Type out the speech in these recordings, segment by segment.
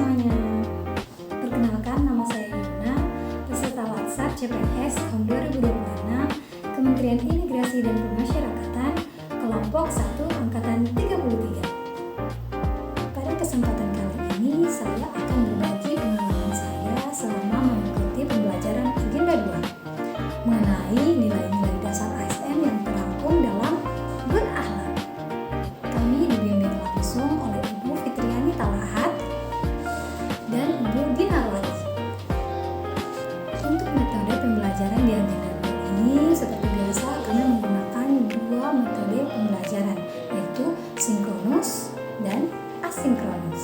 semuanya, perkenalkan nama saya Yuna, peserta Latsar CPNS tahun 2026, Kementerian Imigrasi dan Pemasyarakatan, kelompok 1 angkatan 33. Pada kesempatan kali ini saya akan berbagi pengalaman saya selama mengikuti pembelajaran agenda 2 mengenai nilai-nilai dasar ASN yang terangkum dalam berakhlak. Kami dibimbing langsung oleh Ibu Fitriani Talahat dan Ibu Dinarwati. Untuk metode pembelajaran di agenda 2 ini seperti biasa kami menggunakan dua metode pembelajaran, yaitu sinkronus dan asinkronus.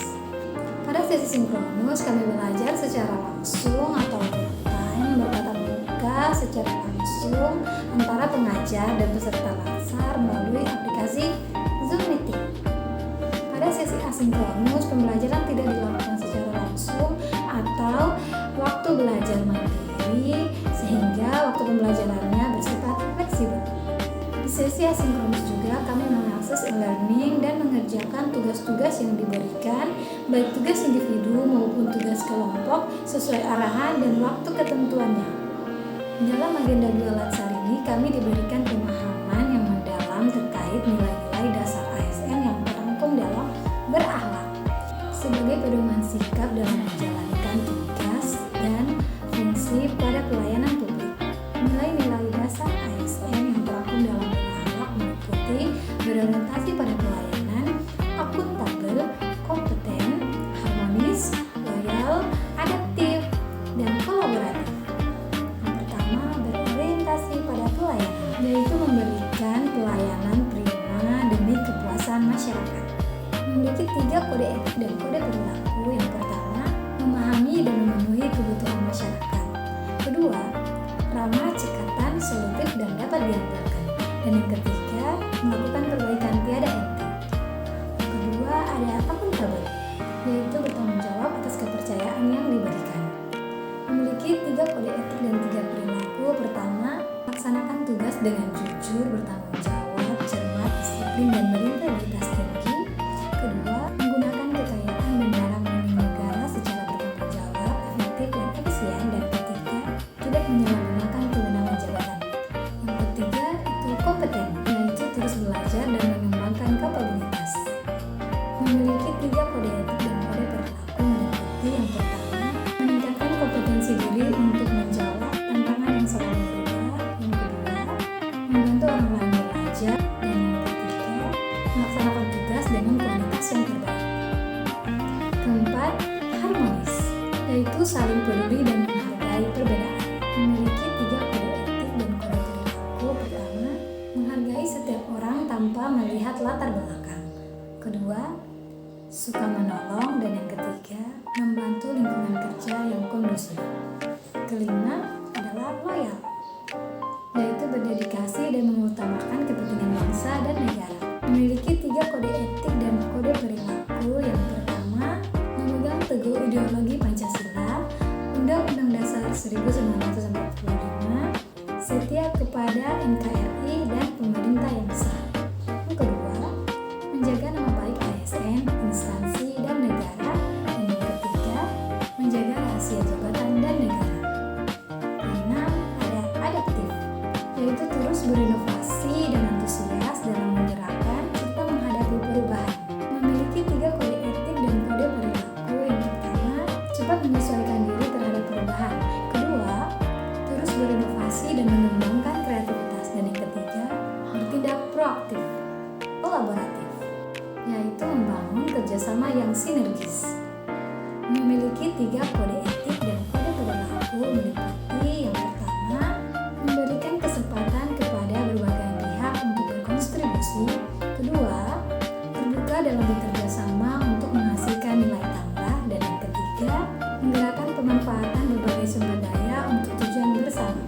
Pada sesi sinkronus kami belajar secara langsung atau time bertatap muka secara langsung antara pengajar dan peserta Latsar melalui aplikasi Zoom Meeting. Pada sesi asinkronus pembelajaran tidak dilakukan secara langsung atau waktu belajar mandiri sehingga waktu pembelajarannya bersifat fleksibel. Di sesi asinkronus juga kami mengakses e-learning dan mengerjakan tugas-tugas yang diberikan, baik tugas individu maupun tugas kelompok sesuai arahan dan waktu ketentuannya. Dalam agenda 2 Latsar ini kami diberikan pemahaman yang mendalam terkait nilai-nilai dasar ASN yang terangkum dalam berakhlak sebagai pedoman sikap dalam menjalankan tugas dan fungsi pada pelayanan publik. Nilai-nilai dasar ASN yang terangkum dalam berakhlak meliputi berorientasi pada pelayanan, akuntabel, kompeten, harmonis, loyal, adaptif, dan kolaboratif. Yang pertama, berorientasi pada pelayanan, yaitu memberikan pelayanan prima demi kepuasan masyarakat. Memiliki 3 kode etik dan kode perilaku. Yang pertama, memahami dan memenuhi kebutuhan masyarakat. Kedua, ramah, cekatan, solutif, dan dapat diandalkan. Dan yang ketiga, melakukan perbaikan tiada henti. Yang kedua, ada akuntabel, yaitu bertanggung jawab atas kepercayaan yang diberikan. Memiliki 3 kode etik dan 3 perilaku. Pertama, melaksanakan tugas dengan jujur, bertanggung jawab, cermat, disiplin, dan berintegritas tinggi. Kedua, menggunakan kekayaan dan barang milik negara secara bertanggung jawab, efektif, dan efisien. Dan ketiga, tidak menyalahgunakan kewenangan jabatan. Yang ketiga itu kompeten, yaitu terus belajar dan mengembangkan kapabilitas. Memiliki 3 kode etik dan kode perilaku meliputi yang pertama, meningkatkan kompetensi diri untuk menjawab tantangan yang selalu berubah. Yang kedua, membantu orang lain belajar. Dan yang ketiga, melaksanakan tugas dengan kualitas yang terbaik. Keempat, harmonis, yaitu saling peduli dan menghargai perbedaan. Memiliki 3 kode etik dan kode perilaku. Pertama, menghargai setiap orang tanpa melihat latar belakang. Kedua, suka menolong. Dan yang ketiga, membantu lingkungan kerja yang kondusif. Kelima adalah loyal, yaitu berdedikasi dan mengutamakan kepentingan bangsa dan negara. Memiliki 3 kode etik dan kode perilaku. Yang pertama, memegang teguh ideologi Pancasila, Undang-Undang Dasar 1945, setia kepada NKRI dan pemerintah yang sah. Yang kedua, menjaga nama baik ASN, instansi, dan negara. Dan yang ketiga, menjaga rahasia jabatan dan negara. Keenam, ada adaptif, yaitu terus berinovasi dan antusias dalam menggerakkan serta menghadapi perubahan. Memiliki 3 kode etik dan kode perilaku. Yang pertama, cepat menyesuaikan diri terhadap perubahan. Kedua, terus berinovasi dan mengembangkan kreativitas. Dan yang ketiga, bertindak proaktif, kolaboratif, yaitu membangun kerjasama yang sinergis. Memiliki 3 kode etik dan kode perilaku meliputi yang pertama, memberikan kesempatan kepada berbagai pihak untuk berkontribusi. Kedua, terbuka dalam bekerja sama untuk menghasilkan nilai tambah. Dan yang ketiga, menggerakkan pemanfaatan berbagai sumber daya untuk tujuan bersama.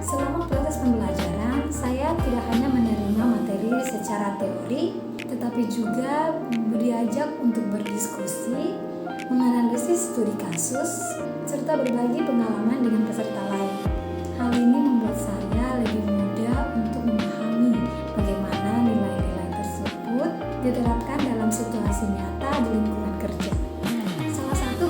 Selama proses pembelajaran, saya tidak hanya menerima materi secara teori, tetapi juga diajak untuk berdiskusi, menganalisis studi kasus, serta berbagi pengalaman dengan peserta lain. Hal ini membuat saya lebih mudah untuk memahami bagaimana nilai-nilai tersebut diterapkan dalam situasi nyata di lingkungan kerja. Salah satu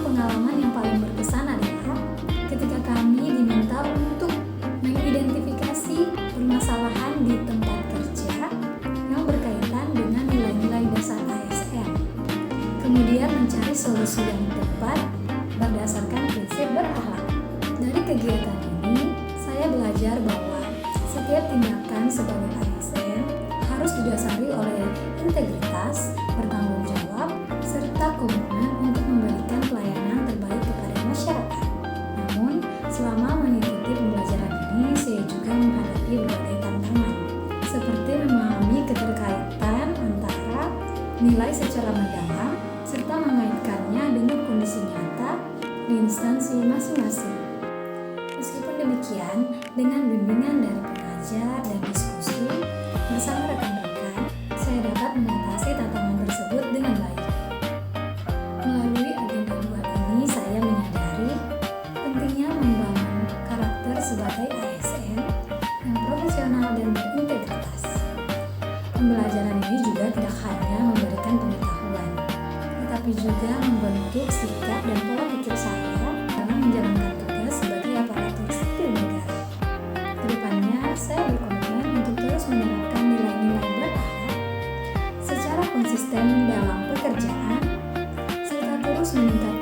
solusi yang tepat berdasarkan prinsip berakhlak. Dari kegiatan ini, saya belajar bahwa setiap tindakan sebagai ASN harus didasari oleh integritas, bertanggung jawab, serta komitmen untuk memberikan pelayanan terbaik kepada masyarakat. Namun, selama mengikuti pembelajaran ini, saya juga menghadapi berbagai tantangan, seperti memahami keterkaitan antara nilai secara mendalam, serta mengaitkannya dengan kondisi nyata di instansi masing-masing. Meskipun demikian, dengan bimbingan dari pengajar dan diskusi bersama rekan-rekan, saya dapat mengatasi tantangan tersebut dengan baik. Melalui agenda 2 ini, saya menyadari pentingnya membangun karakter sebagai ASN yang profesional dan berintegritas. Pembelajaran ini juga tidak hanya memberikan pengetahuan, tetapi juga membentuk sikap dan pola pikir saya dalam menjalankan tugas sebagai aparatur sipil negara. Kedepannya, saya berkomitmen untuk terus menerapkan nilai-nilai berakhlak secara konsisten dalam pekerjaan, serta terus meningkatkan